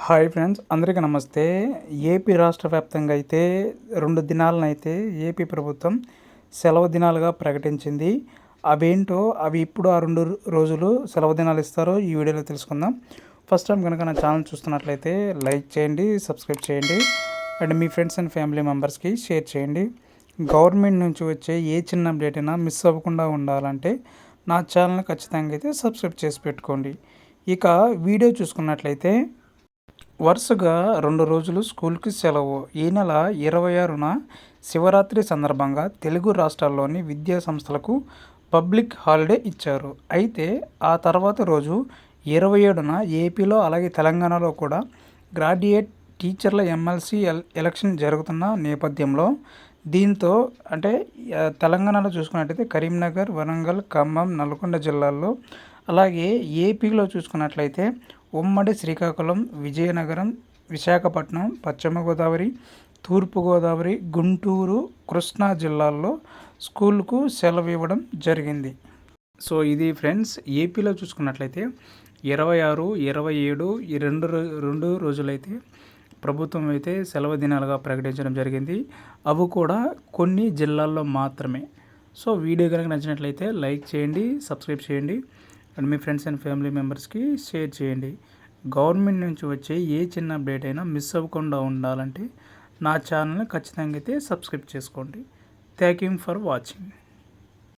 Hi friends, అందరికీ నమస్తే. AP రాష్ట్ర వ్యాప్తంగా అయితే 2 దినాలనైతే ఏపీ ప్రభుత్వం సెలవు దినాలుగా ప్రకటించింది. అవి ఇప్పుడు ఆ 2 రోజులు సెలవు దినాలు ఇస్తారో ఈ వీడియోలో తెలుసుకుందాం. ఫస్ట్ టైం కనుక నా ఛానల్ చూస్తున్నట్లయితే లైక్ చేయండి, సబ్స్క్రైబ్ చేయండి and me friends and family మెంబర్స్కి షేర్ చేయండి. గవర్నమెంట్ నుంచి వచ్చే ఏ చిన్న అప్డేట్ అయినా మిస్ అవ్వకుండా ఉండాలంటే నా ఛానల్ని ఖచ్చితంగా అయితే సబ్స్క్రైబ్ చేసి పెట్టుకోండి. ఇక వీడియో చూసుకున్నట్లయితే వరుసగా 2 రోజులు స్కూల్కి సెలవు. ఈ నెల 26న శివరాత్రి సందర్భంగా తెలుగు రాష్ట్రాల్లోని విద్యా సంస్థలకు పబ్లిక్ హాలిడే ఇచ్చారు. అయితే ఆ తర్వాత రోజు 27న ఏపీలో అలాగే తెలంగాణలో కూడా గ్రాడ్యుయేట్ టీచర్ల ఎమ్మెల్సీ ఎలక్షన్ జరుగుతున్న నేపథ్యంలో దీంతో తెలంగాణలో చూసుకున్నట్టయితే కరీంనగర్, వరంగల్, ఖమ్మం, నల్గొండ జిల్లాల్లో, అలాగే ఏపీలో చూసుకున్నట్లయితే ఉమ్మడి శ్రీకాకుళం, విజయనగరం, విశాఖపట్నం, పశ్చిమ గోదావరి, తూర్పుగోదావరి, గుంటూరు, కృష్ణా జిల్లాల్లో స్కూల్కు సెలవు ఇవ్వడం జరిగింది. సో ఇది ఫ్రెండ్స్, ఏపీలో చూసుకున్నట్లయితే 26, 27 ఈ రెండు రోజులైతే ప్రభుత్వం అయితే సెలవు దినాలుగా ప్రకటించడం జరిగింది. అవి కూడా కొన్ని జిల్లాల్లో మాత్రమే. సో వీడియో కనుక నచ్చినట్లయితే లైక్ చేయండి, సబ్స్క్రైబ్ చేయండి and me friends and family మెంబర్స్కి షేర్ చేయండి. గవర్నమెంట్ నుంచి వచ్చే ఏ చిన్న అప్డేట్ అయినా మిస్ అవ్వకుండా ఉండాలంటే నా ఛానల్ని ఖచ్చితంగా అయితే సబ్స్క్రైబ్ చేసుకోండి. Thank you for watching.